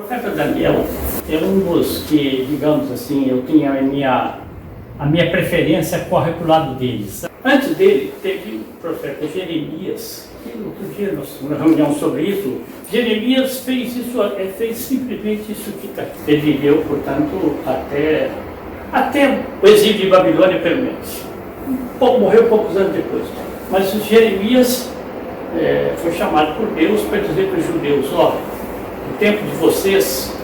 profeta Daniel é um dos que, digamos assim, eu tinha a minha preferência corre para o lado deles. Antes dele, teve o profeta Jeremias, que outro dia nós uma reunião sobre isso. Jeremias fez isso, fez simplesmente isso que está aqui. Ele viveu, portanto, até o exílio de Babilônia, pelo menos. Morreu poucos anos depois. Mas o Jeremias foi chamado por Deus para dizer para os judeus: ó, o tempo de vocês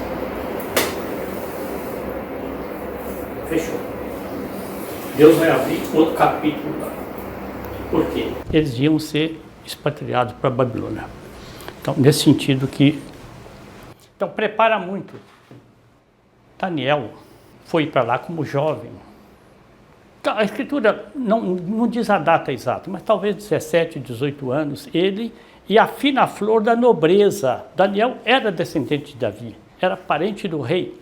fechou. Deus vai abrir outro capítulo lá. Por quê? Eles iam ser expatriados para a Babilônia. Então, nesse sentido que... Então, prepara muito. Daniel foi para lá como jovem. A Escritura não diz a data exata, mas talvez 17, 18 anos, ele e a fina flor da nobreza. Daniel era descendente de Davi, era parente do rei.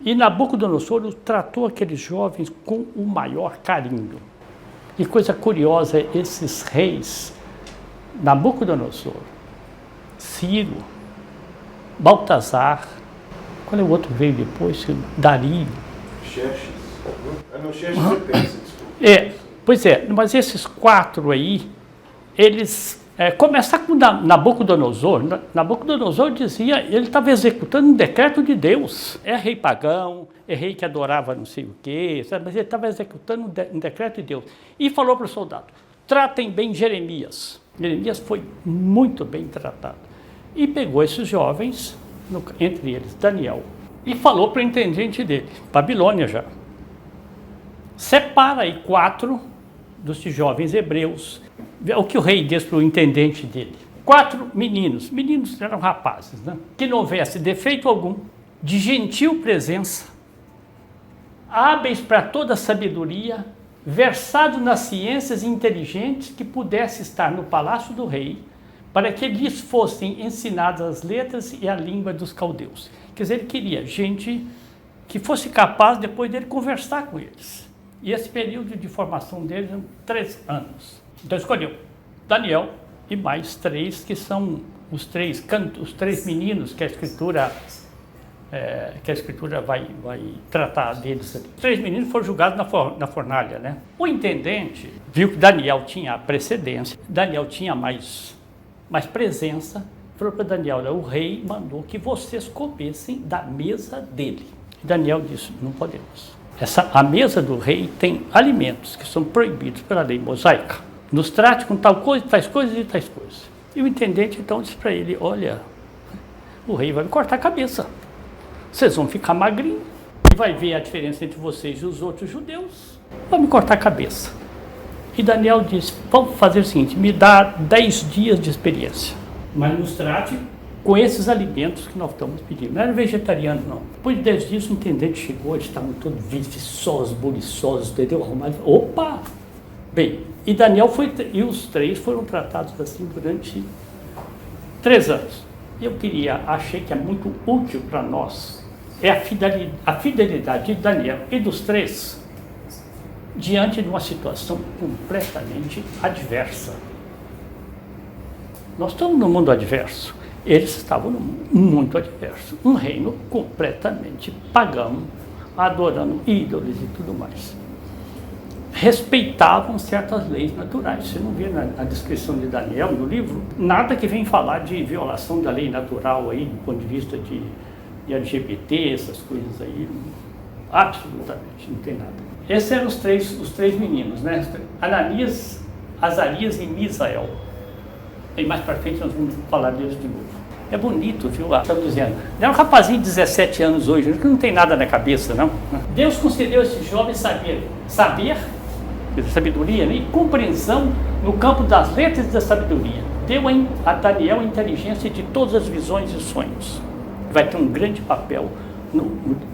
E Nabucodonosor tratou aqueles jovens com o maior carinho. E coisa curiosa, esses reis, Nabucodonosor, Ciro, Baltazar, qual é o outro veio depois? Dario. Xerxes. Não, Xerxes é Persa, desculpa. Pois é, mas esses quatro aí, eles... começar com Nabucodonosor. Nabucodonosor dizia, ele estava executando um decreto de Deus. É rei pagão, é rei que adorava não sei o quê, sabe? Mas ele estava executando um decreto de Deus. E falou para o soldado: tratem bem Jeremias. Jeremias foi muito bem tratado. E pegou esses jovens, entre eles Daniel, e falou para o intendente dele, Babilônia já: separa aí 4 dos jovens hebreus. O que o rei disse para o intendente dele: 4 meninos eram rapazes, né? Que não houvesse defeito algum, de gentil presença, hábeis para toda sabedoria, versados nas ciências e inteligentes, que pudesse estar no palácio do rei, para que lhes fossem ensinadas as letras e a língua dos caldeus. Quer dizer, ele queria gente que fosse capaz depois dele conversar com eles. E esse período de formação deles eram 3 anos. Então escolheu Daniel e mais 3, que são os três meninos que a Escritura vai tratar deles ali. 3 meninos foram julgados na fornalha, né? O intendente viu que Daniel tinha precedência, Daniel tinha mais presença, falou para Daniel: o rei mandou que vocês comessem da mesa dele. Daniel disse: não podemos. A mesa do rei tem alimentos que são proibidos pela lei mosaica. Nos trate com tal coisa, tais coisas e tais coisas. E o intendente então disse para ele: olha, o rei vai me cortar a cabeça. Vocês vão ficar magrinhos e vai ver a diferença entre vocês e os outros judeus. Vai me cortar a cabeça. E Daniel disse: vamos fazer o seguinte, me dá 10 dias de experiência, mas nos trate com esses alimentos que nós estamos pedindo. Não era vegetariano, não. Depois de 10 dias, o intendente chegou, eles estavam todos viçosos, buliçosos, entendeu? Arrumados. Opa! Bem, e Daniel e os 3 foram tratados assim durante 3 anos. Eu achei que é muito útil para nós, a fidelidade de Daniel e dos 3, diante de uma situação completamente adversa. Nós estamos num mundo adverso. Eles estavam num mundo muito adverso. Um reino completamente pagão, adorando ídolos e tudo mais. Respeitavam certas leis naturais. Você não vê na descrição de Daniel, no livro, nada que vem falar de violação da lei natural aí, do ponto de vista de LGBT, essas coisas aí. Absolutamente, não tem nada. Esses eram os três meninos, né? Ananias, Azarias e Misael. E mais para frente nós vamos falar deles de novo. É bonito, viu? Estamos dizendo. É um rapazinho de 17 anos hoje, que não tem nada na cabeça, não. Deus concedeu a esses jovens saber, sabedoria, né? E compreensão no campo das letras e da sabedoria. Deu a Daniel a inteligência de todas as visões e sonhos. Vai ter um grande papel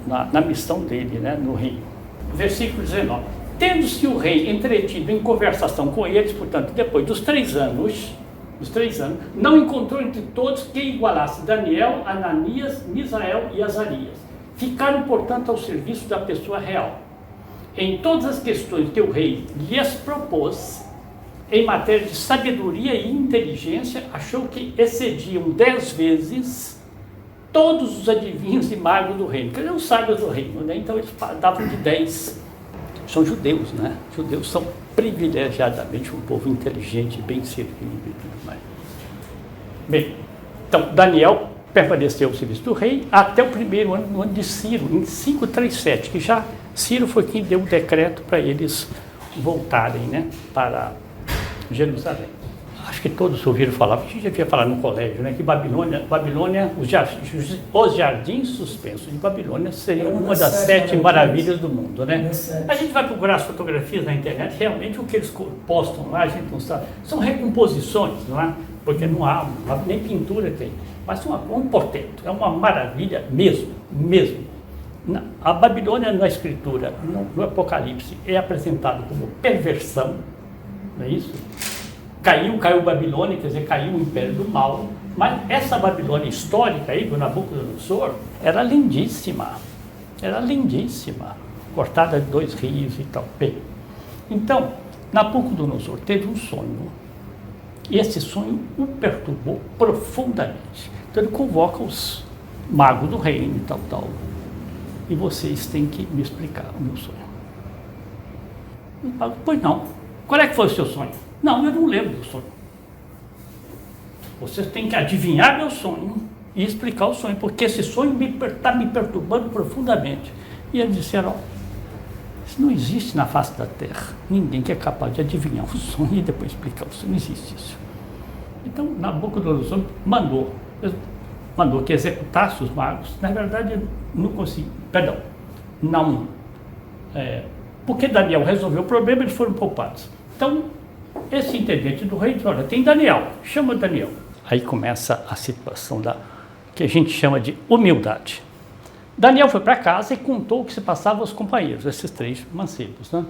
na missão dele, né? No reino. Versículo 19. Tendo-se o rei entretido em conversação com eles, portanto, depois dos 3 anos, não encontrou entre todos quem igualasse Daniel, Ananias, Misael e Azarias. Ficaram, portanto, ao serviço da pessoa real. Em todas as questões que o rei lhes propôs, em matéria de sabedoria e inteligência, achou que excediam 10 vezes todos os adivinhos e magos do reino, quer dizer, os sábios do reino, né? Então eles davam de 10. São judeus, né? Judeus são privilegiadamente um povo inteligente, bem servido e tudo mais. Bem, então Daniel permaneceu ao serviço do rei até o primeiro ano, no ano de Ciro, em 537, que já Ciro foi quem deu o decreto para eles voltarem, né, para Jerusalém. Acho que todos ouviram falar, porque a gente já havia falado no colégio, né, que Babilônia, os jardins suspensos de Babilônia seriam uma das 7 maravilhas do mundo, né? A gente vai procurar as fotografias na internet, realmente o que eles postam lá, a gente não sabe, são recomposições, não é? Porque não há, nem pintura tem, mas um portento, é uma maravilha mesmo. A Babilônia na escritura, no Apocalipse, é apresentado como perversão, não é isso? Caiu Babilônia, quer dizer, caiu o império do mal, mas essa Babilônia histórica aí, do Nabucodonosor, era lindíssima, cortada de 2 rios e tal. Bem, então, Nabucodonosor teve um sonho, e esse sonho o perturbou profundamente. Então ele convoca os magos do reino e tal, e vocês têm que me explicar o meu sonho. Pois não, qual é que foi o seu sonho? Não, eu não lembro do sonho. Vocês têm que adivinhar meu sonho e explicar o sonho, porque esse sonho está me perturbando profundamente. E eles disseram, isso não existe na face da terra. Ninguém que é capaz de adivinhar o sonho e depois explicar o sonho. Não existe isso. Então, Nabucodonosor mandou que executasse os magos. Na verdade, não conseguiu. Perdão, não. Porque Daniel resolveu o problema, eles foram poupados. Então, esse intendente do rei diz, olha, tem Daniel, chama Daniel. Aí começa a situação que a gente chama de humildade. Daniel foi para casa e contou o que se passava aos companheiros, esses 3 mancebos, né?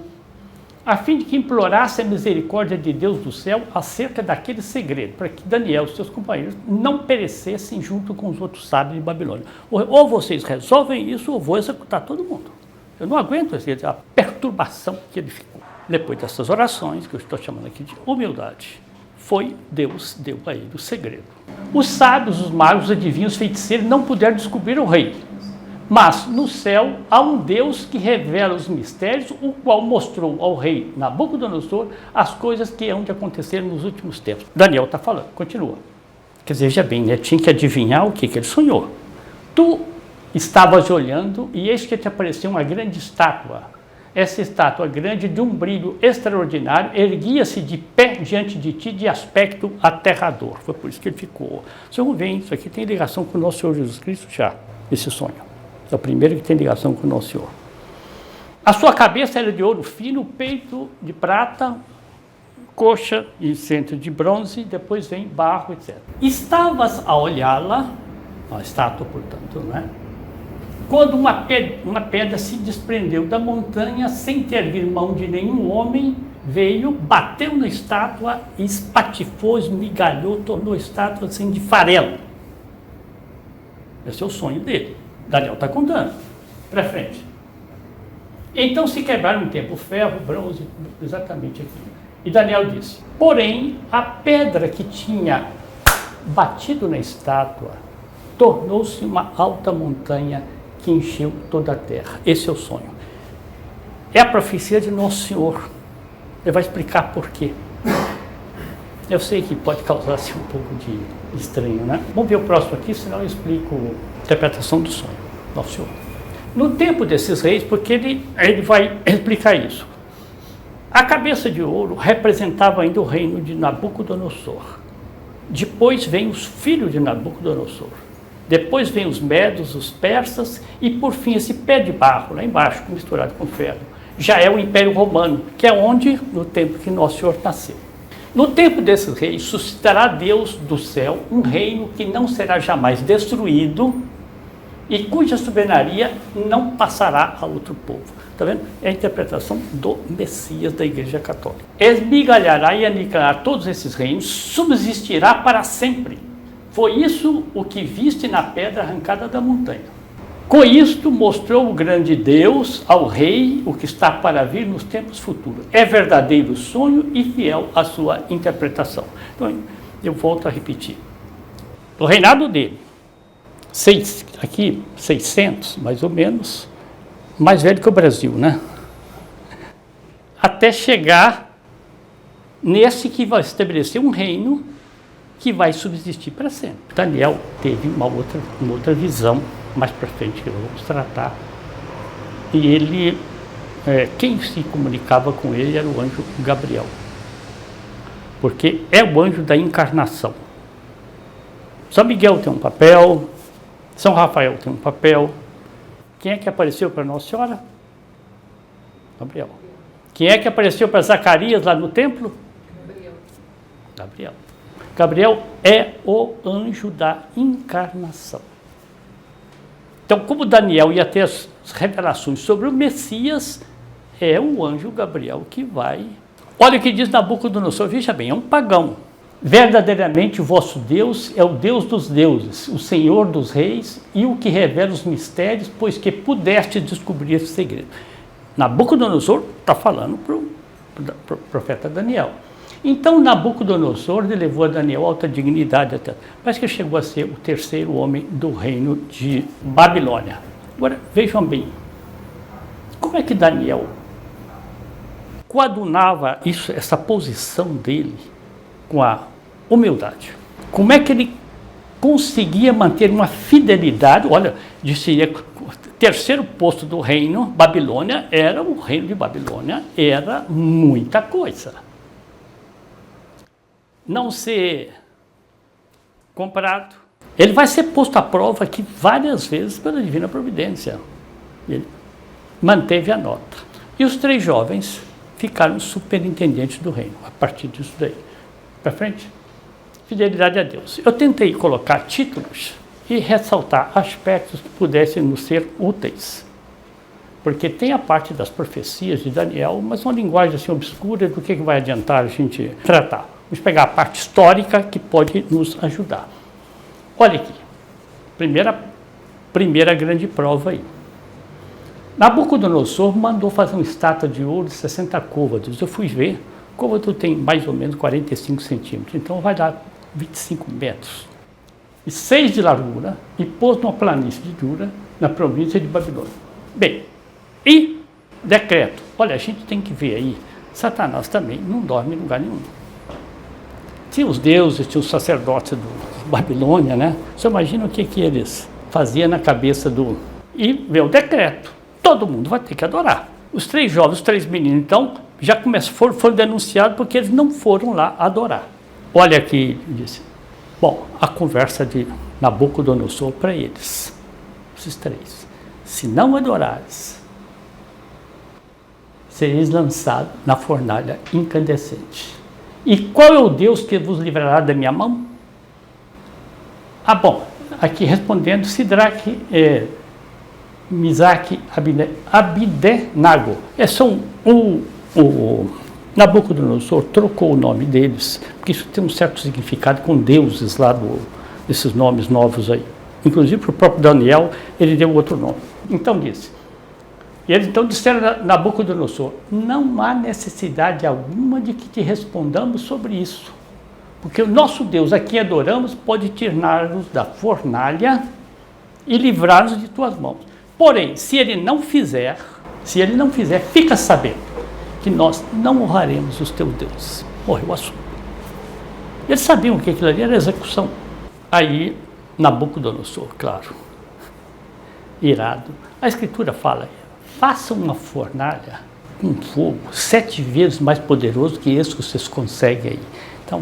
A fim de que implorasse a misericórdia de Deus do céu acerca daquele segredo, para que Daniel e seus companheiros não perecessem junto com os outros sábios de Babilônia. Ou vocês resolvem isso, ou vou executar todo mundo. Eu não aguento a perturbação que ele ficou. Depois dessas orações, que eu estou chamando aqui de humildade, Deus deu a ele o segredo. Os sábios, os magos, os adivinhos, os feiticeiros não puderam descobrir o rei. Mas no céu há um Deus que revela os mistérios, o qual mostrou ao rei Nabucodonosor as coisas que hão de acontecer nos últimos tempos. Daniel está falando, continua. Quer dizer, veja bem, né? Tinha que adivinhar o que ele sonhou. Tu estavas olhando e eis que te apareceu uma grande estátua. Essa estátua grande, de um brilho extraordinário, erguia-se de pé diante de ti, de aspecto aterrador. Foi por isso que ele ficou. Vocês vão ver, isso aqui tem ligação com o nosso Senhor Jesus Cristo já, esse sonho. É o primeiro que tem ligação com o nosso Senhor. A sua cabeça era de ouro fino, peito de prata, coxa e centro de bronze, depois vem barro, etc. Estavas a olhá-la, a estátua, portanto, não é? Quando uma pedra se desprendeu da montanha, sem ter vir mão de nenhum homem, veio, bateu na estátua, espatifou, esmigalhou, tornou a estátua assim de farelo. Esse é o sonho dele. Daniel está contando. Para frente. Então se quebraram em tempo ferro, bronze, exatamente aqui. E Daniel disse, porém, a pedra que tinha batido na estátua tornou-se uma alta montanha que encheu toda a terra. Esse é o sonho. É a profecia de Nosso Senhor. Ele vai explicar por quê. Eu sei que pode causar assim, um pouco de estranho, né? Vamos ver o próximo aqui, senão eu explico a interpretação do sonho. Nosso Senhor. No tempo desses reis, porque ele vai explicar isso. A cabeça de ouro representava ainda o reino de Nabucodonosor. Depois vem os filhos de Nabucodonosor. Depois vem os medos, os persas e, por fim, esse pé de barro, lá embaixo, misturado com ferro. Já é o Império Romano, que é onde, no tempo que Nosso Senhor nasceu. No tempo desses reis, suscitará Deus do céu um reino que não será jamais destruído e cuja soberania não passará a outro povo. Está vendo? É a interpretação do Messias da Igreja Católica. Esmigalhará e aniquilará todos esses reinos, subsistirá para sempre. Foi isso o que viste na pedra arrancada da montanha. Com isto mostrou o grande Deus ao rei o que está para vir nos tempos futuros. É verdadeiro sonho e fiel à sua interpretação. Então, eu volto a repetir. No reinado dele, aqui 600, mais ou menos, mais velho que o Brasil, né? Até chegar nesse que vai estabelecer um reino que vai subsistir para sempre. Daniel teve uma outra visão, mais para frente que nós vamos tratar, e ele, quem se comunicava com ele era o anjo Gabriel, porque é o anjo da encarnação. São Miguel tem um papel, São Rafael tem um papel. Quem é que apareceu para Nossa Senhora? Gabriel. Quem é que apareceu para Zacarias lá no templo? Gabriel. Gabriel é o anjo da encarnação. Então, como Daniel ia ter as revelações sobre o Messias, é o anjo Gabriel que vai. Olha o que diz Nabucodonosor, veja bem, é um pagão. Verdadeiramente o vosso Deus é o Deus dos deuses, o Senhor dos reis e o que revela os mistérios, pois que pudeste descobrir esse segredo. Nabucodonosor está falando para o profeta Daniel. Então Nabucodonosor elevou a Daniel a alta dignidade até. Parece que chegou a ser o terceiro homem do reino de Babilônia. Agora, vejam bem, como é que Daniel coadunava essa posição dele com a humildade? Como é que ele conseguia manter uma fidelidade? Olha, dizia o terceiro posto do reino, Babilônia, o reino de Babilônia era muita coisa. Não ser comprado. Ele vai ser posto à prova aqui várias vezes pela divina providência. Ele manteve a nota. E os 3 jovens ficaram superintendentes do reino, a partir disso daí. Para frente, fidelidade a Deus. Eu tentei colocar títulos e ressaltar aspectos que pudessem nos ser úteis. Porque tem a parte das profecias de Daniel, mas uma linguagem assim obscura do que vai adiantar a gente tratar. Vamos pegar a parte histórica que pode nos ajudar. Olha aqui, primeira grande prova aí. Nabucodonosor mandou fazer uma estátua de ouro de 60 côvados. Eu fui ver, o côvado tem mais ou menos 45 centímetros, então vai dar 25 metros. E 6 de largura, e pôs numa planície de Dura, na província de Babilônia. Bem, e decreto. Olha, a gente tem que ver aí, Satanás também não dorme em lugar nenhum. Tinha os deuses, tinha os sacerdotes da Babilônia, né? Você imagina o que eles faziam na cabeça do... E veio o decreto. Todo mundo vai ter que adorar. Os 3 jovens, os 3 meninos, então, já foram denunciados porque eles não foram lá adorar. Olha aqui, disse. Bom, a conversa de Nabucodonosor para eles. Esses 3. Se não adorares, sereis lançados na fornalha incandescente. E qual é o Deus que vos livrará da minha mão? Ah, bom, aqui respondendo, Sidraque, Misaque, Abdenago. O Nabucodonosor trocou o nome deles, porque isso tem um certo significado com deuses lá desses nomes novos aí. Inclusive para o próprio Daniel, ele deu outro nome. Então disse. E eles então disseram a Nabucodonosor, não há necessidade alguma de que te respondamos sobre isso, porque o nosso Deus a quem adoramos pode tirar-nos da fornalha e livrar-nos de tuas mãos. Porém, se ele não fizer, fica sabendo que nós não honraremos os teus deuses. Morreu o assunto. Eles sabiam que aquilo ali era execução. Aí, Nabucodonosor, claro, irado. A Escritura fala, faça uma fornalha com fogo 7 vezes mais poderoso que esse que vocês conseguem aí. Então,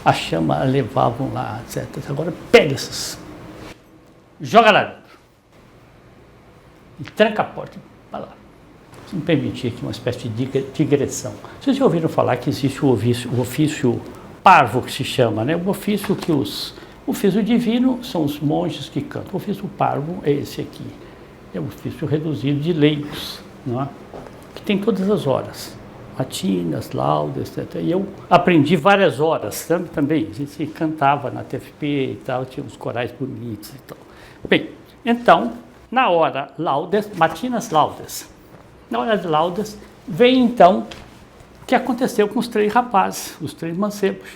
a chama a levavam lá, etc. Agora, pega esses, joga lá dentro e tranca a porta e vai lá. Se me permitir aqui uma espécie de digressão. Vocês já ouviram falar que existe o ofício parvo, que se chama, né? O ofício que o ofício divino são os monges que cantam. O ofício parvo é esse aqui. É um ofício reduzido de leigos, não é? Que tem todas as horas, matinas, laudas, etc. E eu aprendi várias horas também. A gente cantava na TFP e tal, tinha uns corais bonitos e tal. Bem, então, na hora laudas, matinas laudas, na hora de laudas, vem então o que aconteceu com os 3 rapazes, os 3 mancebos.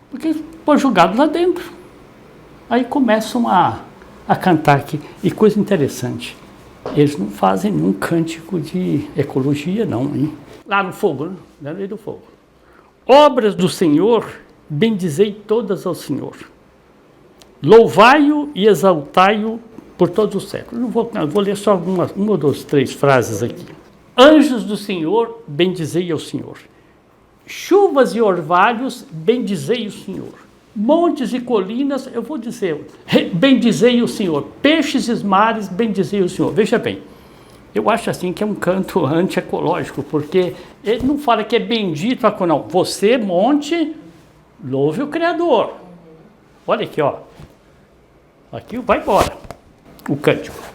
Porque foram julgados lá dentro. Aí começam a a cantar aqui. E coisa interessante, eles não fazem nenhum cântico de ecologia, não, hein? Lá no fogo, né? No meio do fogo. Obras do Senhor, bendizei todas ao Senhor. Louvai-o e exaltai-o por todos os séculos. Não vou ler só uma ou duas, três frases aqui. Anjos do Senhor, bendizei ao Senhor. Chuvas e orvalhos, bendizei o Senhor. Montes e colinas, eu vou dizer, bendizei o Senhor. Peixes e mares, bendizei o Senhor. Veja bem, eu acho assim que é um canto antiecológico, porque ele não fala que é bendito, não. Você, monte, louve o Criador. Olha aqui, ó. Aqui vai embora o cântico.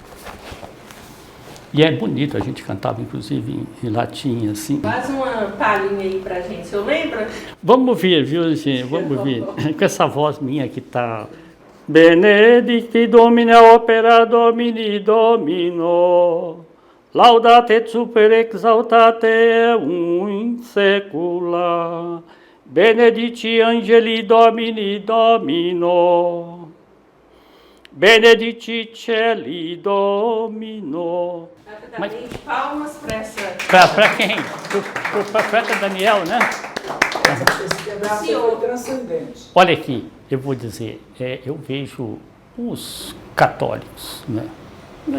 E é bonito, a gente cantava inclusive em latim, assim. Faz uma palhinha aí pra gente, o senhor lembra? Vamos ver, viu, gente? Vamos ver. Com essa voz minha que tá... Benedicti Domine opera Domini Domino, laudate et super exaltate in secula, benedici angeli Domini Domino, benedici celi Domino. Mas, palmas para essa... Para quem? Para o profeta Daniel, né? Olha aqui, eu vou dizer, eu vejo os católicos, né,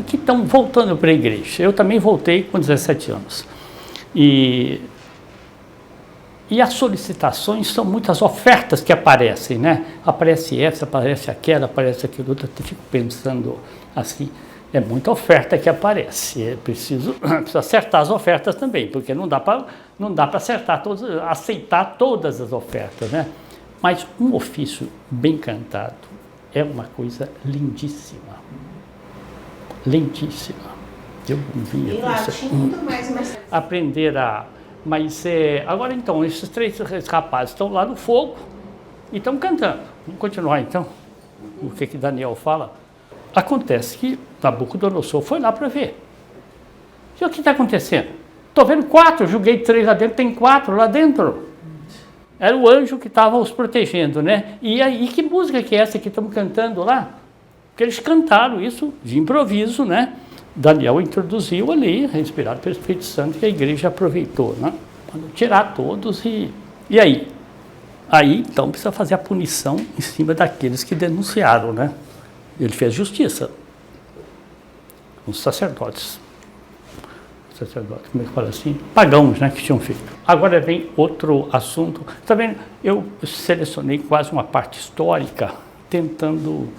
que estão voltando para a igreja. Eu também voltei com 17 anos. E as solicitações são muitas ofertas que aparecem, né? Aparece essa, aparece aquela, aparece aquilo outro. Eu fico pensando assim, é muita oferta que aparece. Preciso acertar as ofertas também, porque não dá para aceitar todas as ofertas, né? Mas um ofício bem cantado é uma coisa lindíssima. Lindíssima. Eu via em latim, muito mais. Aprender a... Mas, agora então, esses três rapazes estão lá no fogo e estão cantando. Vamos continuar então. O que Daniel fala? Acontece que Nabucodonosor foi lá para ver. E o que está acontecendo? Estou vendo 4, julguei 3 lá dentro, tem 4 lá dentro. Era o anjo que estava os protegendo, né? E aí, que música que é essa que estamos cantando lá? Porque eles cantaram isso de improviso, né? Daniel introduziu ali, inspirado pelo Espírito Santo, que a igreja aproveitou, né? Para tirar todos e aí? Aí, então, precisa fazer a punição em cima daqueles que denunciaram, né? Ele fez justiça. Os sacerdotes, como é que fala assim? Pagãos, né, que tinham feito. Agora vem outro assunto. Tá vendo? Eu selecionei quase uma parte histórica, tentando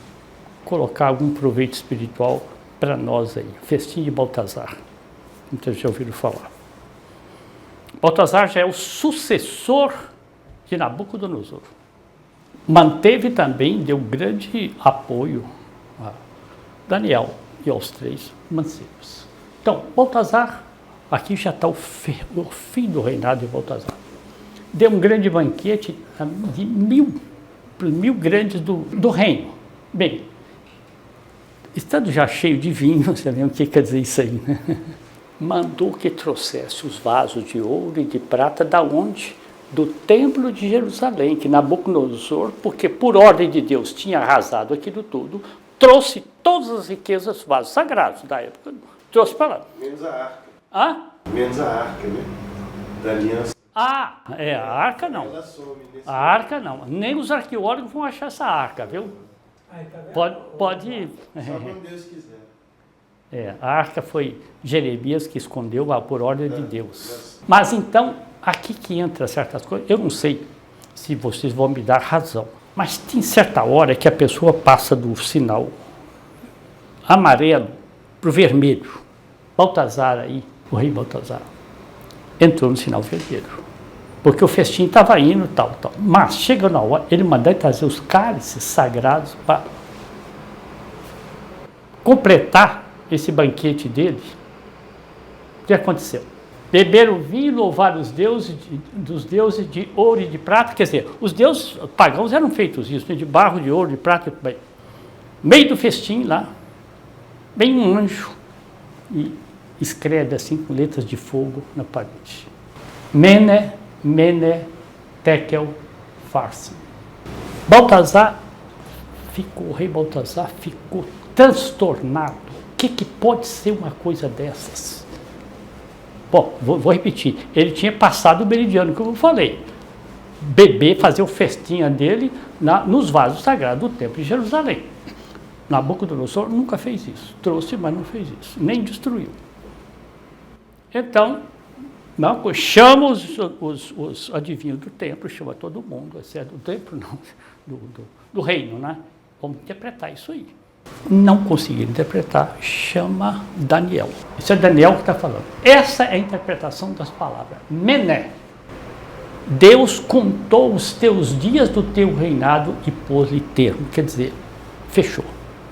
colocar algum proveito espiritual para nós aí. Festim de Baltazar. Muitos já ouviram falar. Baltazar já é o sucessor de Nabucodonosor. Manteve também, deu grande apoio a Daniel e aos 3 mancebos. Então, Baltazar, aqui já está o fim do reinado de Baltazar. Deu um grande banquete de 1000 grandes do reino. Bem, estando já cheio de vinho, você lembra o que quer dizer isso aí, né? Mandou que trouxesse os vasos de ouro e de prata da onde? Do templo de Jerusalém, que Nabucodonosor, porque por ordem de Deus tinha arrasado aquilo tudo, trouxe todas as riquezas dos vasos sagrados da época, trouxe para lá. Menos a arca. Ah? Menos a arca, né? Da aliança. Ah, a arca não. Ela some nesse A arca não. Nem os arqueólogos vão achar essa arca, viu? Pode. Só quando Deus quiser. A arca foi Jeremias que escondeu por ordem de Deus. Mas então, aqui que entra certas coisas, eu não sei se vocês vão me dar razão, mas tem certa hora que a pessoa passa do sinal amarelo para o vermelho. Baltazar aí, o rei Baltazar, entrou no sinal vermelho, porque o festim estava indo tal. Mas chega na hora, ele mandou trazer os cálices sagrados para completar esse banquete dele. O que aconteceu? Beberam vinho e louvaram os deuses dos deuses de ouro e de prata. Quer dizer, os deuses pagãos eram feitos isso, né, de barro, de ouro, de prata. No meio do festim lá, vem um anjo e escreve assim com letras de fogo na parede. Mene, Mene, Tekel, Farsi. O rei Baltazar ficou transtornado. O que pode ser uma coisa dessas? Bom, vou repetir. Ele tinha passado o meridiano que eu falei. Beber, fazer o festinha dele nos vasos sagrados do templo de Jerusalém. Nabucodonosor nunca fez isso. Trouxe, mas não fez isso. Nem destruiu. Então, chama os adivinhos do templo, chama todo mundo, exceto do templo, não, do reino, né? Vamos interpretar isso aí. Não conseguiram interpretar, chama Daniel. Isso é Daniel que está falando. Essa é a interpretação das palavras. Mené. Deus contou os teus dias do teu reinado e pôs-lhe termo. Quer dizer, fechou,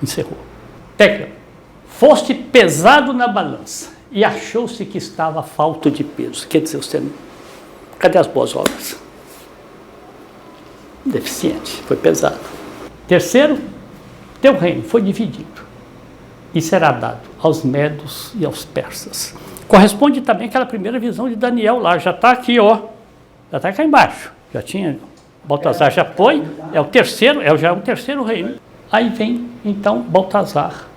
encerrou. Tecla. Foste pesado na balança e achou-se que estava falto de peso. Quer dizer, você não... Cadê as boas obras? Deficiente, foi pesado. Terceiro, teu reino foi dividido e será dado aos medos e aos persas. Corresponde também àquela primeira visão de Daniel lá, já está aqui, ó. Já está cá embaixo. Já tinha, Baltazar já foi, é o terceiro, já é o terceiro reino. Aí vem, então, Baltazar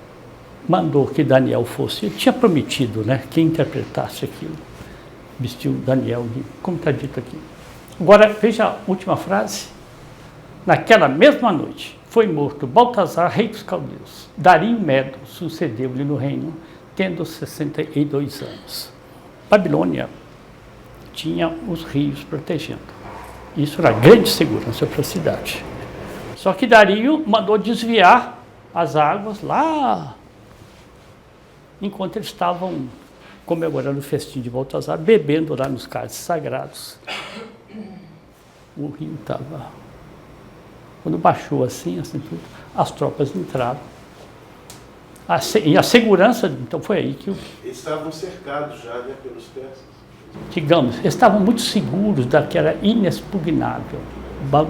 mandou que Daniel fosse, ele tinha prometido, né, que interpretasse aquilo. Vestiu Daniel, como está dito aqui. Agora, veja a última frase. Naquela mesma noite, foi morto Baltazar, rei dos caldeus. Dario Medo sucedeu-lhe no reino, tendo 62 anos. Babilônia tinha os rios protegendo. Isso era grande segurança para a cidade. Só que Dario mandou desviar as águas lá, enquanto eles estavam comemorando o festim de Baltazar, bebendo lá nos cálices sagrados. O rio estava... Quando baixou assim tudo, as tropas entraram. E a segurança, então foi aí que... Eles estavam cercados já, né, pelos persas. Digamos, eles estavam muito seguros daquela inexpugnável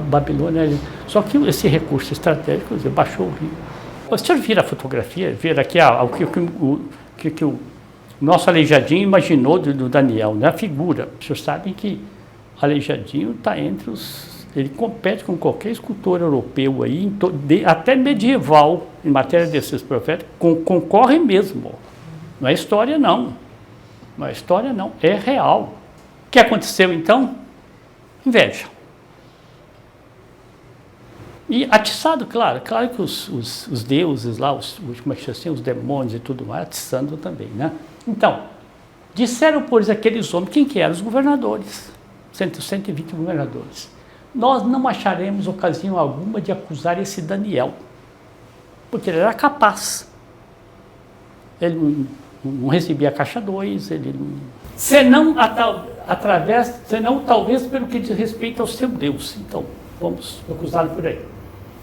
Babilônia. Só que esse recurso estratégico, baixou o rio. Vocês viram a fotografia, viram aqui o que o nosso Aleijadinho imaginou do Daniel, né? A figura. Vocês sabem que Aleijadinho está entre os... Ele compete com qualquer escultor europeu aí, até medieval, em matéria desses profetas, concorre mesmo. Não é história, não. Não é história, não. É real. O que aconteceu, então? Inveja. E atiçado, claro que os deuses lá, como é que chama, os demônios e tudo mais, atiçando também, né? Então, disseram, pois, aqueles homens, quem que eram? Os governadores, 120 governadores. Nós não acharemos ocasião alguma de acusar esse Daniel, porque ele era capaz. Ele não recebia a caixa 2, ele não... senão talvez pelo que diz respeito ao seu Deus. Então, vamos acusá-lo por aí.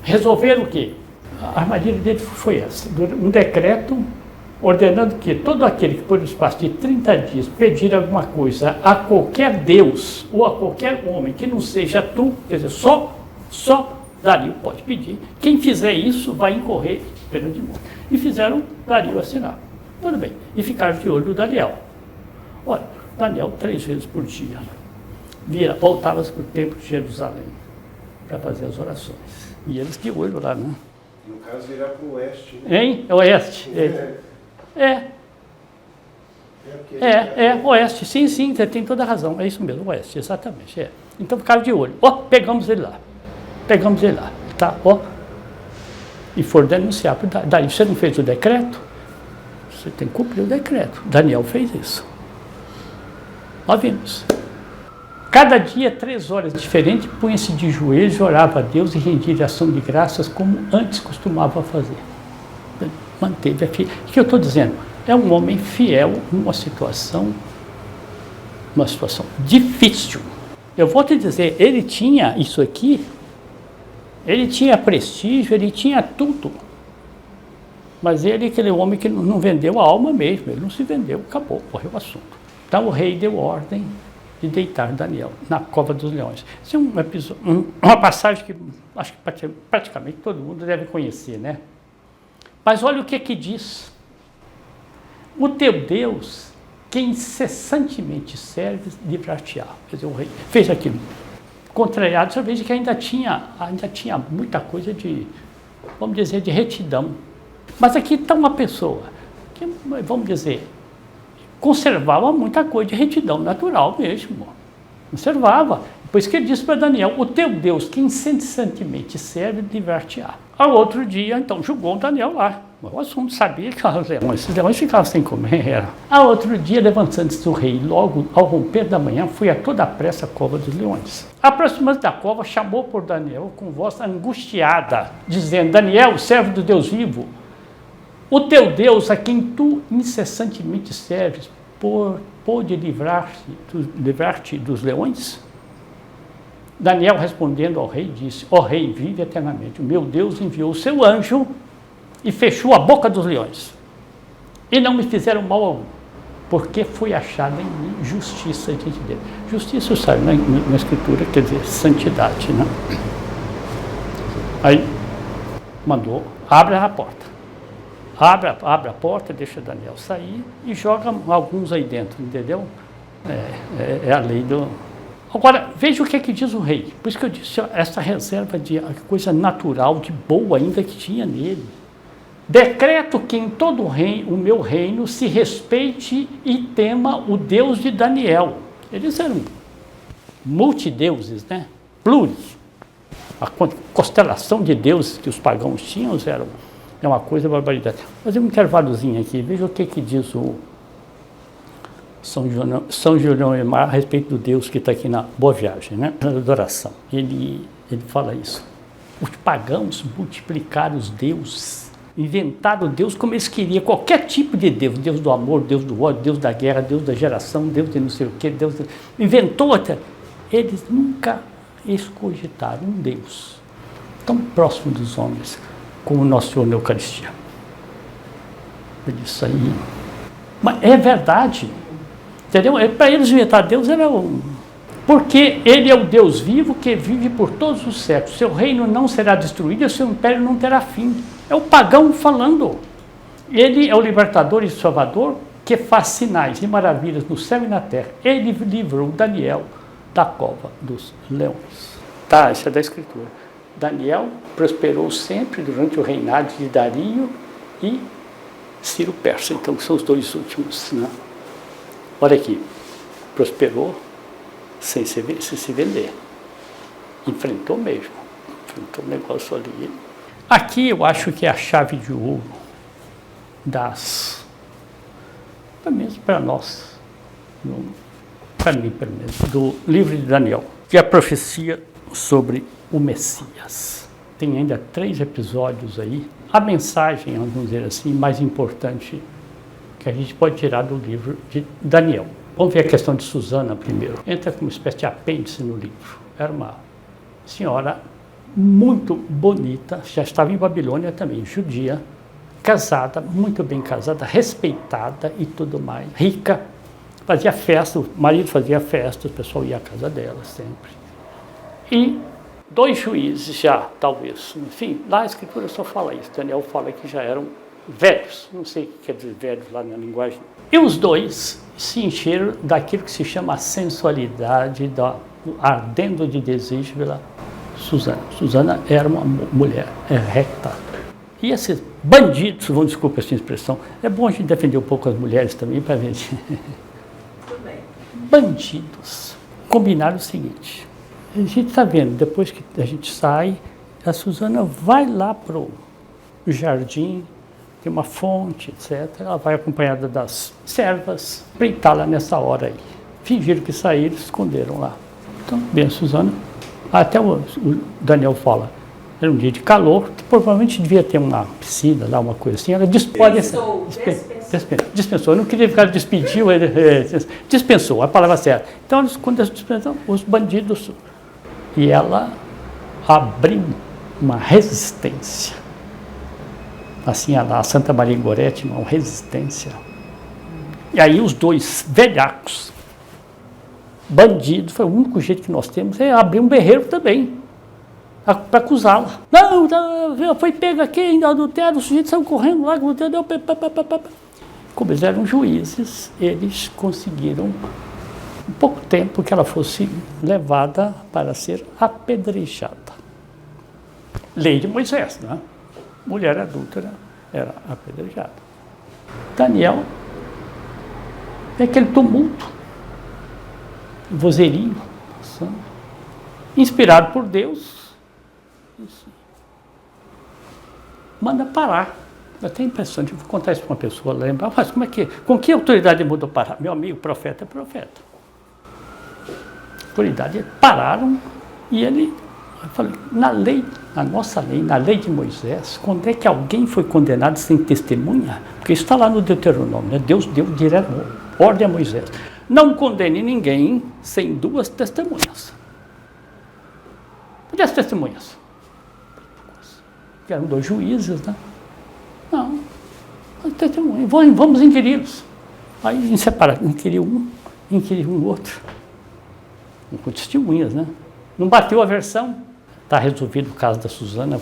Resolveram o quê? A armadilha dele foi essa, um decreto ordenando que todo aquele que por um espaço de 30 dias pedir alguma coisa a qualquer Deus ou a qualquer homem que não seja tu, quer dizer, só Dario pode pedir, quem fizer isso vai incorrer pena de morte. E fizeram Dario assinar. Tudo bem. E ficaram de olho no Daniel. Olha, Daniel 3 vezes por dia voltava-se para o templo de Jerusalém para fazer as orações. E eles de olho lá, né? No caso, virar para o oeste, né? Hein? Oeste. Oeste. Sim, você tem toda a razão. É isso mesmo, oeste, exatamente. É. Então ficaram de olho. Pegamos ele lá. Tá, E foram denunciar para Dario. Você não fez o decreto? Você tem que cumprir o decreto. Daniel fez isso. Nós vimos. Cada dia, 3 horas diferentes, punha-se de joelhos, orava a Deus e rendia ação de graças como antes costumava fazer. Manteve a fé. O que eu estou dizendo? É um homem fiel numa situação difícil. Eu vou te dizer, ele tinha isso aqui, ele tinha prestígio, ele tinha tudo. Mas ele é aquele homem que não vendeu a alma mesmo, ele não se vendeu, acabou, morreu o assunto. Então o rei deu ordem de deitar Daniel na cova dos leões. Isso é um episódio, uma passagem que acho que praticamente todo mundo deve conhecer, né? Mas olha o que diz. O teu Deus, que incessantemente serves, livrar-te-á. Quer dizer, o rei fez aquilo. Contrariado, você veja que ainda tinha muita coisa de, vamos dizer, de retidão Mas aqui está uma pessoa que, vamos dizer, conservava muita coisa de retidão natural mesmo. Conservava. Por isso que ele disse para Daniel, o teu Deus que incessantemente serve, diverte-á. Ao outro dia, então, julgou Daniel lá. O assunto sabia que esses leões ficavam sem comer. Ao outro dia, levantando-se o rei, logo ao romper da manhã, foi a toda pressa à cova dos leões. Aproximando-se da cova, chamou por Daniel com voz angustiada, dizendo, Daniel, servo do Deus vivo, o teu Deus, a quem tu incessantemente serves, pôde livrar-te dos leões? Daniel, respondendo ao rei, disse, ó rei, vive eternamente. O meu Deus enviou o seu anjo e fechou a boca dos leões. E não me fizeram mal algum, porque foi achada em mim justiça diante dele. Justiça, sabe, na Escritura quer dizer santidade, né? Aí, mandou, abre a porta. Abre a porta, deixa Daniel sair e joga alguns aí dentro, entendeu? É a lei do... Agora, veja o que diz o rei. Por isso que eu disse, essa reserva de coisa natural, de boa ainda que tinha nele. Decreto que em todo o meu reino se respeite e tema o Deus de Daniel. Eles eram multideuses, né? Pluris. A constelação de deuses que os pagãos tinham é uma coisa barbaridade. Vou fazer um intervalozinho aqui, veja o que diz o São Jerônimo a respeito do Deus que está aqui na Boa Viagem, né? Na adoração. Ele fala isso. Os pagãos multiplicaram os deuses, inventaram Deus como eles queriam, qualquer tipo de Deus, Deus do amor, Deus do ódio, Deus da guerra, Deus da geração, Deus de não sei o quê, inventou até. Eles nunca escogitaram um Deus tão próximo dos homens como o nosso Senhor na Eucaristia. Isso aí. Mas é verdade. Entendeu? Para eles inventar Deus era porque ele é o Deus vivo que vive por todos os séculos. Seu reino não será destruído e seu império não terá fim. É o pagão falando. Ele é o libertador e salvador que faz sinais e maravilhas no céu e na terra. Ele livrou Daniel da cova dos leões. Tá, isso é da Escritura. Daniel prosperou sempre durante o reinado de Dario e Ciro Persa. Então são os dois últimos, né? Olha aqui, prosperou sem se vender. Enfrentou mesmo. Enfrentou um negócio ali. Aqui eu acho que é a chave de ouro pelo menos para nós, para mim pelo menos, do livro de Daniel, que é a profecia sobre o Messias. Tem ainda 3 episódios aí. A mensagem, vamos dizer assim, mais importante que a gente pode tirar do livro de Daniel. Vamos ver a questão de Susana primeiro. Entra como uma espécie de apêndice no livro. Era uma senhora muito bonita, já estava em Babilônia também, judia, casada, muito bem casada, respeitada e tudo mais, rica, fazia festa, o marido fazia festa, o pessoal ia à casa dela sempre. E 2 juízes já, talvez, enfim, lá a Escritura só fala isso, Daniel fala que já eram velhos, não sei o que quer dizer velhos lá na linguagem. E os 2 se encheram daquilo que se chama a sensualidade, ardendo de desejo pela Susana. Susana era uma mulher recta. E esses bandidos, desculpa essa expressão, é bom a gente defender um pouco as mulheres também para ver. Tudo bem. Bandidos combinaram o seguinte, a gente está vendo, depois que a gente sai, a Susana vai lá para o jardim, tem uma fonte, etc. Ela vai acompanhada das servas, espreitá-la nessa hora aí. Fingiram que saíram, esconderam lá. Então, bem, a Susana, até o Daniel fala, era um dia de calor, que provavelmente devia ter uma piscina lá, uma coisa assim. Ela dispensou. Eu não queria ficar despediu, dispensou, a palavra certa. Então, quando eles dispensaram, os bandidos, e ela abriu uma resistência. Assim, a Santa Maria Goretti, uma resistência. E aí os 2 velhacos, bandidos, foi o único jeito que nós temos, é abrir um berreiro também, para acusá-la. Não, foi pego aqui, ainda adultério, o sujeito saiu correndo lá, como eles eram juízes, eles conseguiram, em pouco tempo, que ela fosse levada para ser apedrejada. Lei de Moisés, né? Mulher adúltera, era apedrejado. Daniel é aquele tumulto, vozerio, inspirado por Deus, manda parar. Eu tenho a impressão de contar isso para uma pessoa, lembrar, mas como é que, com que autoridade mandou parar? Meu amigo, profeta é profeta. Autoridade, pararam e ele, eu falei, na lei, na nossa lei, na lei de Moisés, quando é que alguém foi condenado sem testemunha? Porque isso está lá no Deuteronômio, né? Deus deu direto, ordem a Moisés. Não condene ninguém sem 2 testemunhas. Cadê as testemunhas? Eram 2 juízes, né? Não, as testemunhas, vamos inquiri-los. Aí em separado, inquiriu um outro. Com testemunhas, né? Não bateu a versão. Está resolvido o caso da Suzana,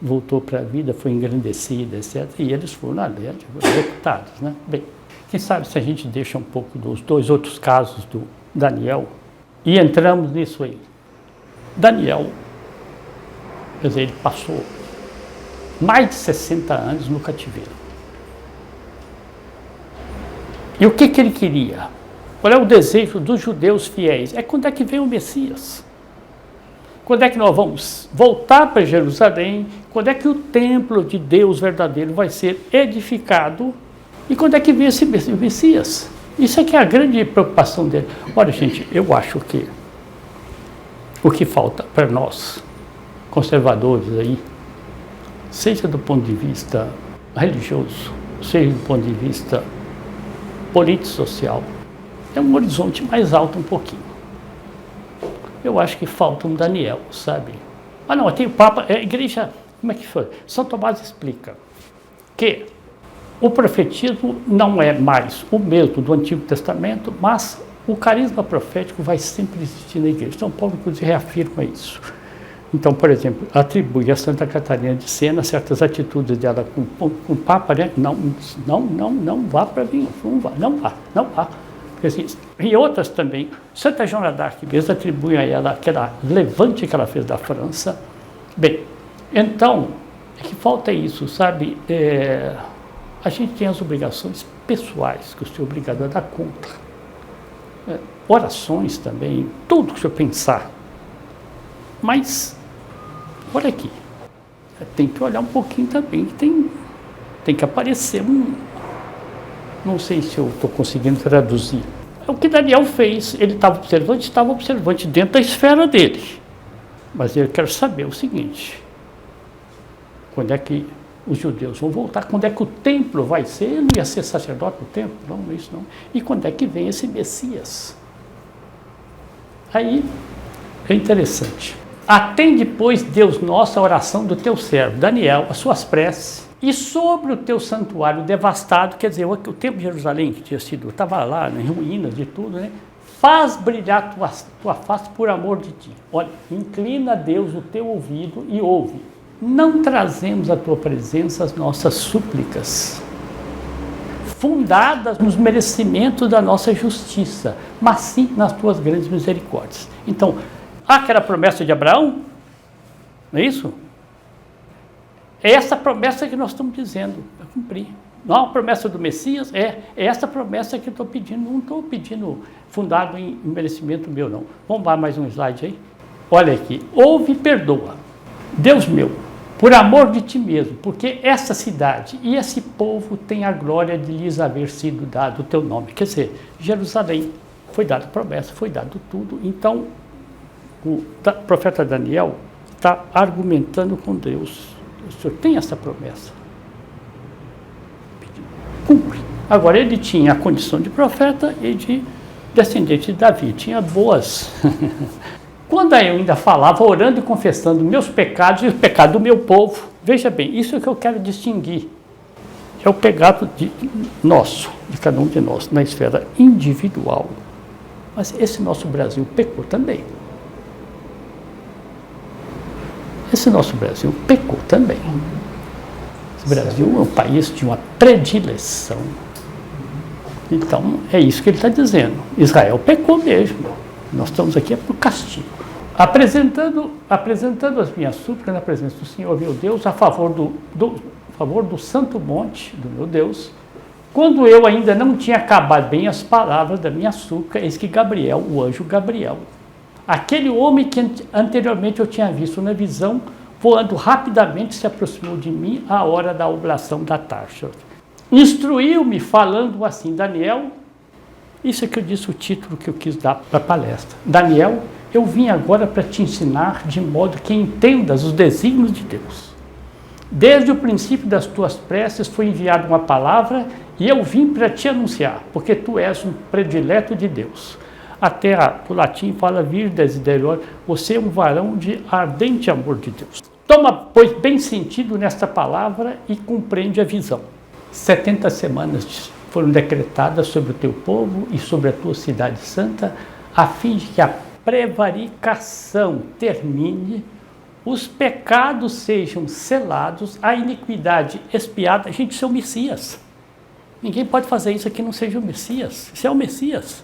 voltou para a vida, foi engrandecida, etc. E eles foram na lei, executados, né? Bem, quem sabe se a gente deixa um pouco dos 2 outros casos do Daniel e entramos nisso aí. Daniel, quer dizer, ele passou mais de 60 anos no cativeiro. E o que ele queria? Qual é o desejo dos judeus fiéis? É quando é que vem o Messias? Quando é que nós vamos voltar para Jerusalém? Quando é que o templo de Deus verdadeiro vai ser edificado? E quando é que vem esse Messias? Isso é que é a grande preocupação dele. Olha, gente, eu acho que o que falta para nós, conservadores aí, seja do ponto de vista religioso, seja do ponto de vista político-social, é um horizonte mais alto um pouquinho. Eu acho que falta um Daniel, sabe? Ah, não, tem o Papa, a igreja, como é que foi? São Tomás explica que o profetismo não é mais o mesmo do Antigo Testamento, mas o carisma profético vai sempre existir na igreja. São Paulo, inclusive, reafirma isso. Então, por exemplo, atribui a Santa Catarina de Sena certas atitudes dela com o Papa, né? Não vá para vir, não vá. Assim, e outras também. Santa Joana d'Arc mesmo atribui a ela aquela levante que ela fez da França. Bem, então, é que falta isso, sabe? A gente tem as obrigações pessoais que o senhor é obrigado a dar conta. Orações também, tudo que o senhor pensar. Mas, olha aqui, tem que olhar um pouquinho também, tem que aparecer não sei se eu estou conseguindo traduzir. É o que Daniel fez, ele estava observante dentro da esfera dele. Mas eu quero saber o seguinte, quando é que os judeus vão voltar, quando é que o templo vai ser, ele não ia ser sacerdote no templo, não, isso não. E quando é que vem esse Messias? Aí, é interessante. Atende, pois, Deus nosso, a oração do teu servo, Daniel, as suas preces, e sobre o teu santuário devastado, quer dizer, o templo de Jerusalém, que tinha sido, estava lá, em ruínas de tudo, né? Faz brilhar tua face por amor de ti. Olha, inclina, Deus, o teu ouvido e ouve. Não trazemos à tua presença as nossas súplicas, fundadas nos merecimentos da nossa justiça, mas sim nas tuas grandes misericórdias. Então, aquela promessa de Abraão, não é isso? É essa promessa que nós estamos dizendo, para cumprir. Não a promessa do Messias, é essa promessa que eu estou pedindo, não estou pedindo fundado em merecimento meu, não. Vamos lá mais um slide aí? Olha aqui, ouve e perdoa. Deus meu, por amor de ti mesmo, porque essa cidade e esse povo têm a glória de lhes haver sido dado o teu nome. Quer dizer, Jerusalém, foi dada a promessa, foi dado tudo. Então, o profeta Daniel está argumentando com Deus. O Senhor tem essa promessa. Cumpre. Agora, ele tinha a condição de profeta e de descendente de Davi. Tinha boas. Quando eu ainda falava, orando e confessando meus pecados e o pecado do meu povo. Veja bem, isso é o que eu quero distinguir. É o pecado nosso, de cada um de nós, na esfera individual. Mas esse nosso Brasil pecou também. Esse nosso Brasil pecou também. O Brasil é um país de uma predileção. Então, é isso que ele está dizendo. Israel pecou mesmo. Nós estamos aqui por castigo. Apresentando as minhas súplicas na presença do Senhor, meu Deus, a favor favor do santo monte do meu Deus, quando eu ainda não tinha acabado bem as palavras da minha súplica, eis que Gabriel, o anjo Gabriel, aquele homem que anteriormente eu tinha visto na visão, voando rapidamente se aproximou de mim à hora da oblação da taxa. Instruiu-me falando assim, Daniel, isso é que eu disse o título que eu quis dar para a palestra. Daniel, eu vim agora para te ensinar de modo que entendas os desígnios de Deus. Desde o princípio das tuas preces foi enviada uma palavra e eu vim para te anunciar, porque tu és um predileto de Deus. Até o latim fala vir desiderior, você é um varão de ardente amor de Deus. Toma, pois, bem sentido nesta palavra e compreende a visão. 70 semanas foram decretadas sobre o teu povo e sobre a tua cidade santa, a fim de que a prevaricação termine, os pecados sejam selados, a iniquidade expiada. Gente, isso é o Messias. Ninguém pode fazer isso aqui não seja o Messias. Isso é o Messias.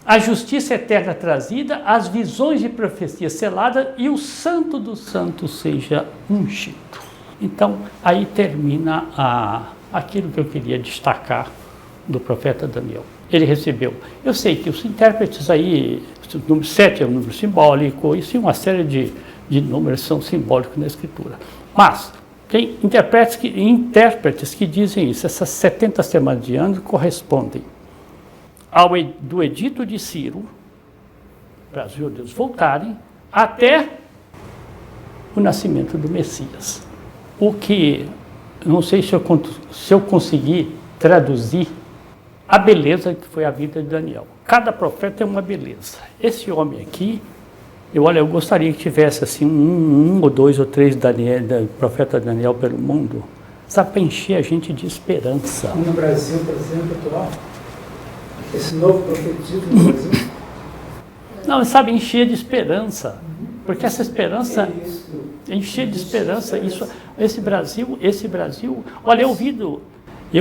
A justiça eterna trazida, as visões de profecia seladas e o santo dos santos seja ungido. Então, aí termina aquilo que eu queria destacar do profeta Daniel. Ele recebeu. Eu sei que os intérpretes aí, o número 7 é um número simbólico, e sim uma série de números são simbólicos na Escritura. Mas tem intérpretes que dizem isso. Essas 70 semanas de ano correspondem do edito de Ciro, para os judeus voltarem, até o nascimento do Messias. O que, não sei se eu consegui traduzir a beleza que foi a vida de Daniel. Cada profeta é uma beleza. Esse homem aqui, eu gostaria que tivesse assim um ou dois ou três profeta Daniel pelo mundo, sabe, para encher a gente de esperança. No Brasil, por exemplo, atual, esse novo profetismo no Brasil? Não, sabe, encher de esperança. Porque essa esperança, encher de esperança, esse Brasil, olha, eu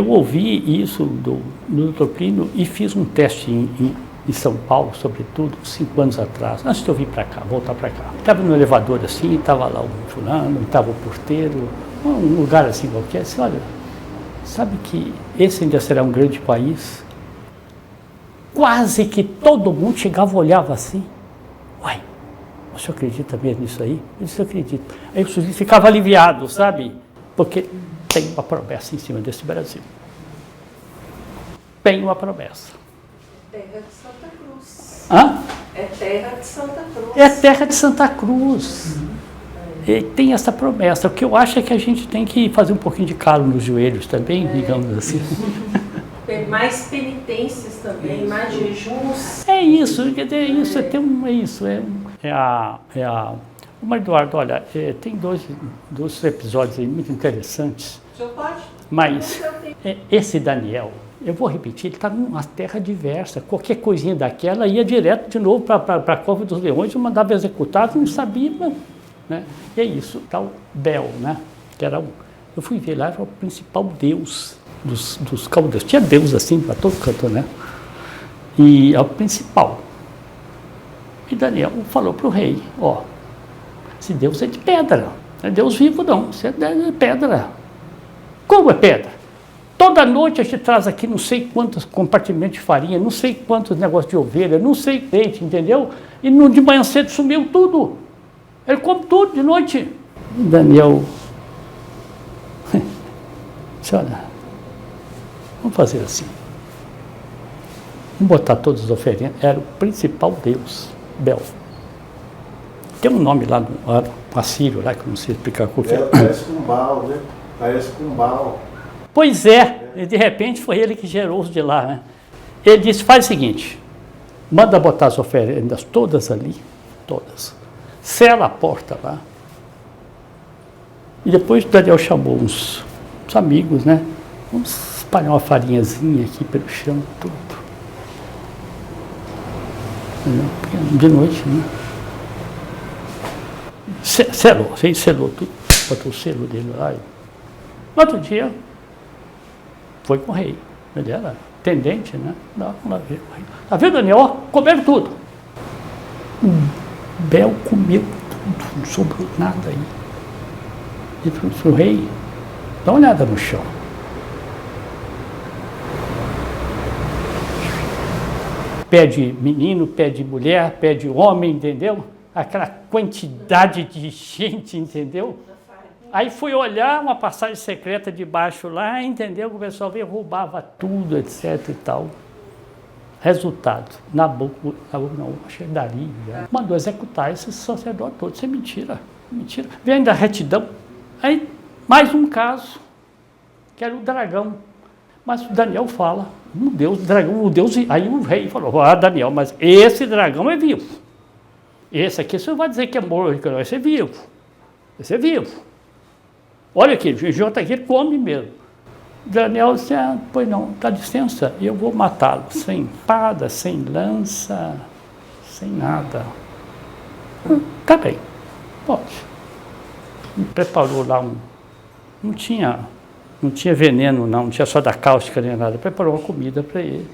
ouvi isso do Dr. Plínio e fiz um teste em São Paulo, sobretudo, 5 anos atrás, antes de eu vir para cá, voltar para cá. Estava no elevador assim, estava lá o fulano, estava o porteiro, um lugar assim qualquer, assim, olha, sabe que esse ainda será um grande país? Quase que todo mundo chegava e olhava assim, uai, o senhor acredita mesmo nisso aí? Eu disse, eu acredito. Aí o sujeito ficava aliviado, sabe? Porque tem uma promessa em cima desse Brasil. Tem uma promessa. Terra de Santa Cruz. Hã? É terra de Santa Cruz. É terra de Santa Cruz. E tem essa promessa. O que eu acho é que a gente tem que fazer um pouquinho de calo nos joelhos também, digamos assim. Tem mais penitências também, mais jejuns. É isso, o Mário Eduardo, olha, tem dois episódios aí muito interessantes. O senhor pode? Mas esse Daniel, eu vou repetir, ele está numa terra diversa. Qualquer coisinha daquela ia direto de novo para a Cova dos Leões, eu mandava executar, não sabia, né? E é isso, tal Bel, né? Que era eu fui ver lá, era o principal deus dos caldeus. Tinha deus assim para todo canto, né? E é o principal. E Daniel falou para o rei, ó, esse Deus é de pedra, não é Deus vivo não, isso é de pedra. Como é pedra? Toda noite a gente traz aqui não sei quantos compartimentos de farinha, não sei quantos negócios de ovelha, não sei leite, entendeu? E de manhã cedo sumiu tudo. Ele come tudo de noite. E Daniel disse, olha, vamos fazer assim. Vamos botar todas as oferendas. Era o principal deus, Bel. Tem um nome lá no assírio, lá, que eu não sei explicar qual é. Parece com Baal, né? Parece com Baal. Pois é, e de repente foi ele que gerou os de lá, né? Ele disse, faz o seguinte, manda botar as oferendas todas ali, todas. Sela a porta lá. E depois Daniel chamou uns amigos, né? Vamos espalhar uma farinhazinha aqui pelo chão, tudo. De noite, né? Selou tudo, botou o selo dele lá. No outro dia, foi com o rei. Ele era tendente, né? Tá vendo, Daniel? Ó, comeram tudo. Bel comeu tudo, não sobrou nada aí. Ele falou para o rei, Dá uma olhada no chão. Pé de menino, pé de mulher, pé de homem, entendeu? Aquela quantidade de gente, entendeu? Aí fui olhar uma passagem secreta debaixo lá, entendeu? O pessoal veio, roubava tudo, etc e tal. Resultado, Nabucodonosor não, Dario, mandou executar esse sacerdote todo. Isso é mentira, mentira. Vem da retidão. Aí, mais um caso, que era o dragão. Mas o Daniel fala, Deus, dragão, o Deus. Aí o rei falou, Daniel, mas esse dragão é vivo. Esse aqui você não vai dizer que é morto, não, esse é vivo. Esse é vivo. Olha aqui, o jejum está aqui, come mesmo. Daniel disse, pois não, dá licença, eu vou matá-lo, sem espada, sem lança, sem nada. Tá bem, pode. Me preparou lá não tinha veneno não tinha soda cáustica nem nada, preparou uma comida para ele.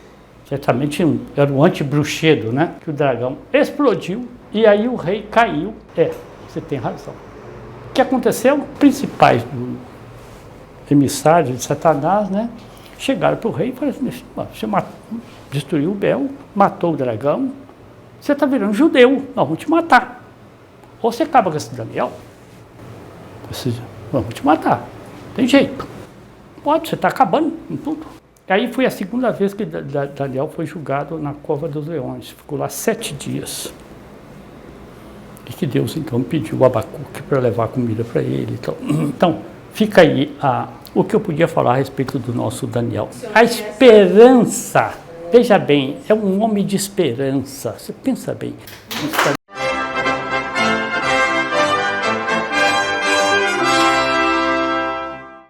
Certamente era um antibruxedo, né? Que o dragão explodiu e aí o rei caiu. Você tem razão. O que aconteceu? Principais emissários de Satanás, né? Chegaram para o rei e falaram assim, você destruiu o Bel, matou o dragão, você está virando judeu, nós vamos te matar. Ou você acaba com esse Daniel, vamos te matar, tem jeito. Pode, você está acabando com tudo. Aí foi a segunda vez que Daniel foi julgado na cova dos leões, ficou lá 7 dias. E que Deus então pediu o Abacuque para levar comida para ele. Então, fica aí o que eu podia falar a respeito do nosso Daniel. A esperança, veja bem, é um homem de esperança. Você pensa bem.